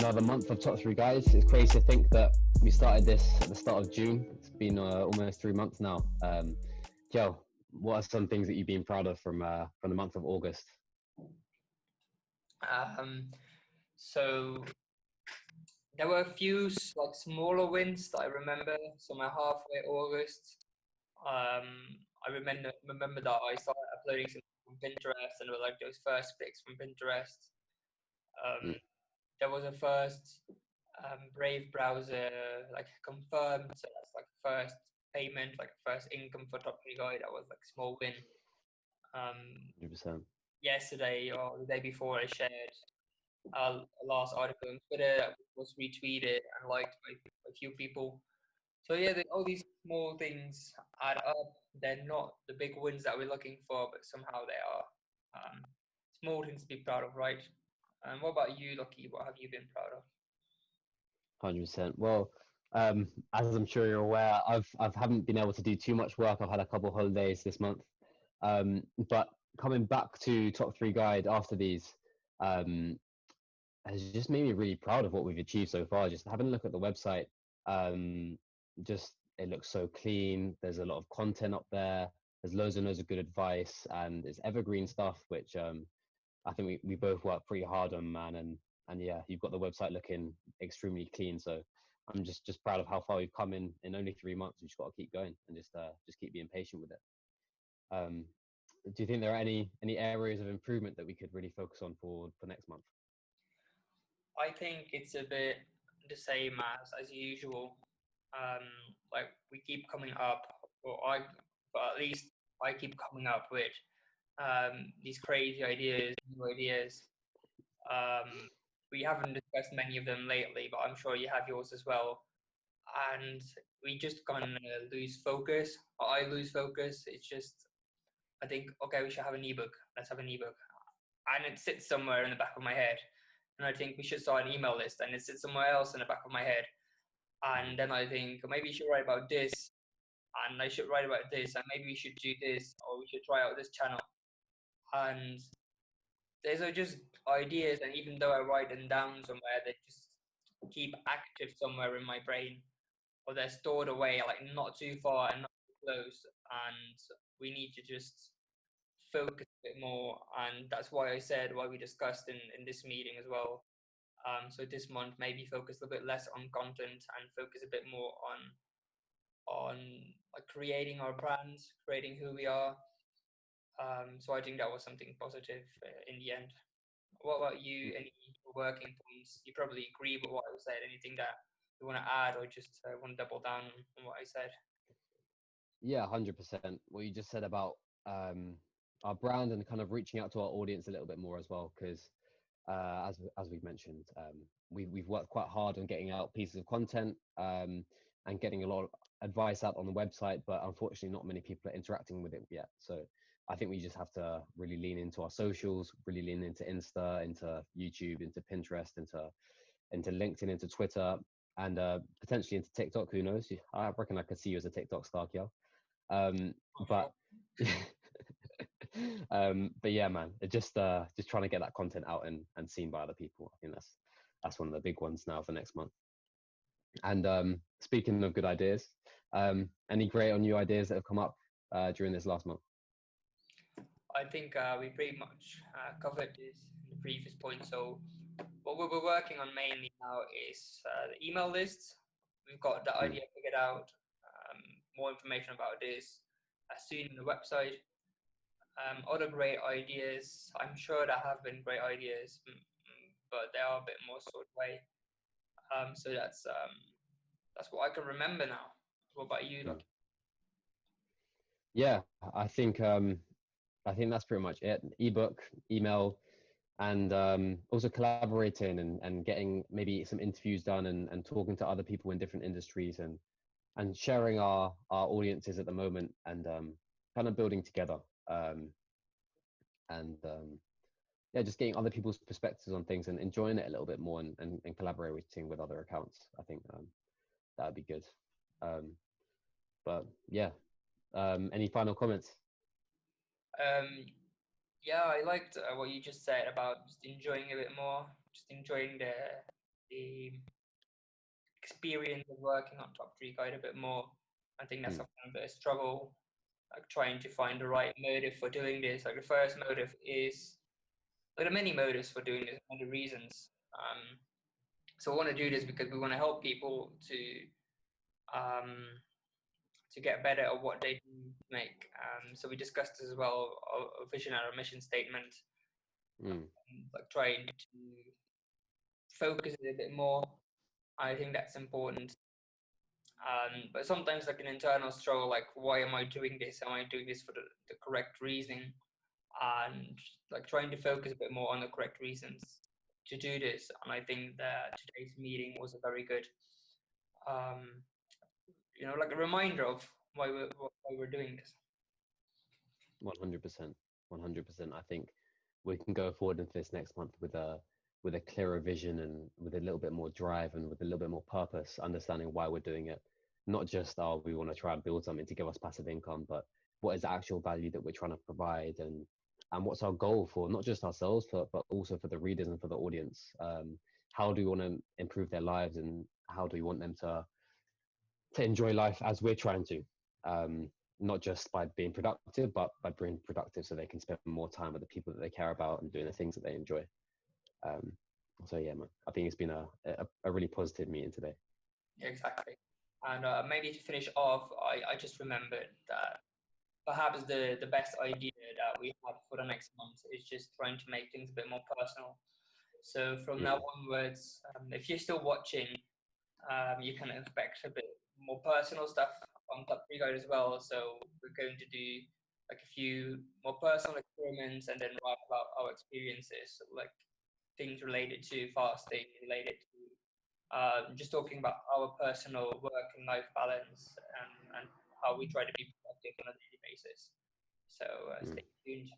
another month of top three guys. It's crazy to think that we started this at the start of June. It's been almost 3 months now. Kjell, what are some things that you've been proud of from the month of August? So there were a few like smaller wins that I remember. So my halfway August, I remember that I started uploading some from Pinterest, and it were like those first pics from Pinterest. There was a first Brave browser like confirmed, so that's like first payment, like first income for top three guy. That was like a small win. 100%. Yesterday or the day before, I shared a last article on Twitter that was retweeted and liked by a few people. So yeah, all these small things add up. They're not the big wins that we're looking for, but somehow they are. Small things to be proud of, right? And what about you, Loki? What have you been proud of? 100%. Well, as I'm sure you're aware, I haven't been able to do too much work. I've had a couple of holidays this month, but coming back to top three guide after these has just made me really proud of what we've achieved so far. Just having a look at the website, just it looks so clean. There's a lot of content up there. There's loads and loads of good advice, and it's evergreen stuff, which I think we both work pretty hard on, man. And yeah, you've got the website looking extremely clean. So I'm just proud of how far we've come in only 3 months. We've just got to keep going and just keep being patient with it. Do you think there are any areas of improvement that we could really focus on for next month? I think it's a bit the same as usual. Like we keep coming up, but at least I keep coming up with these crazy ideas, new ideas. We haven't discussed many of them lately, but I'm sure you have yours as well. And we just kind of lose focus. Or I lose focus. It's just, I think, okay, we should have an ebook. Let's have an ebook. And it sits somewhere in the back of my head. And I think we should start an email list, and it sits somewhere else in the back of my head. And then I think maybe you should write about this, and I should write about this, and maybe we should do this, or we should try out this channel. And these are just ideas, and even though I write them down somewhere, they just keep active somewhere in my brain, or they're stored away, like not too far and not too close. And we need to just focus a bit more, and that's why we discussed in this meeting as well. So this month, maybe focus a bit less on content and focus a bit more on like creating our brands, creating who we are. So I think that was something positive in the end. What about you? Any working points? You probably agree with what I said. Anything that you want to add, or just want to double down on what I said? Yeah, 100%. What you just said about our brand and kind of reaching out to our audience a little bit more as well, because as we've mentioned, we've worked quite hard on getting out pieces of content and getting a lot of advice out on the website, but unfortunately not many people are interacting with it yet. So I think we just have to really lean into our socials, really lean into Insta, into YouTube, into Pinterest, into LinkedIn, into Twitter, and potentially into TikTok. Who knows? I reckon I could see you as a TikTok star, Kjell. But but yeah, man, just trying to get that content out and seen by other people. I think that's one of the big ones now for next month. And speaking of good ideas, any great or new ideas that have come up during this last month? I think we pretty much covered this in the previous point. So what we're working on mainly now is the email lists. We've got the idea figured out. More information about this soon on the website. Other great ideas. I'm sure there have been great ideas, but they are a bit more sort of way. So that's what I can remember now. What about you, Lucky? Yeah, I think that's pretty much it. Ebook, email, and also collaborating and getting maybe some interviews done and talking to other people in different industries and sharing our audiences at the moment and kind of building together. Yeah, just getting other people's perspectives on things and enjoying it a little bit more and collaborating with other accounts. I think that would be good. But yeah, any final comments? Yeah, I liked what you just said about just enjoying a bit more, just enjoying the the experience of working on Top 3 Guide a bit more. I think that's something a bit of struggle, like trying to find the right motive for doing this. Like the first motive is, there are many motives for doing this, many reasons. So we want to do this because we want to help people um, to get better at what they do make. So we discussed as well our vision and our mission statement, like trying to focus it a bit more. I think that's important. But sometimes like an internal struggle, like why am I doing this? Am I doing this for the correct reason? And like trying to focus a bit more on the correct reasons to do this. And I think that today's meeting was a very good, like a reminder of why we're doing this. 100%. 100%. I think we can go forward into this next month with a clearer vision and with a little bit more drive and with a little bit more purpose, understanding why we're doing it. Not just, we want to try and build something to give us passive income, but what is the actual value that we're trying to provide, and what's our goal for not just ourselves, but also for the readers and for the audience. How do we want to improve their lives, and how do we want them to enjoy life as we're trying to? Not just by being productive, but by being productive so they can spend more time with the people that they care about and doing the things that they enjoy. So yeah, man, I think it's been a really positive meeting today. Yeah, exactly. And maybe to finish off, I just remembered that perhaps the best idea that we have for the next month is just trying to make things a bit more personal. So from now onwards, if you're still watching, you can expect a bit more personal stuff on Top 3 Guide as well. So we're going to do like a few more personal experiments and then write about our experiences, like things related to fasting, related to just talking about our personal work and life balance, and how we try to be productive on a daily basis. So stay tuned.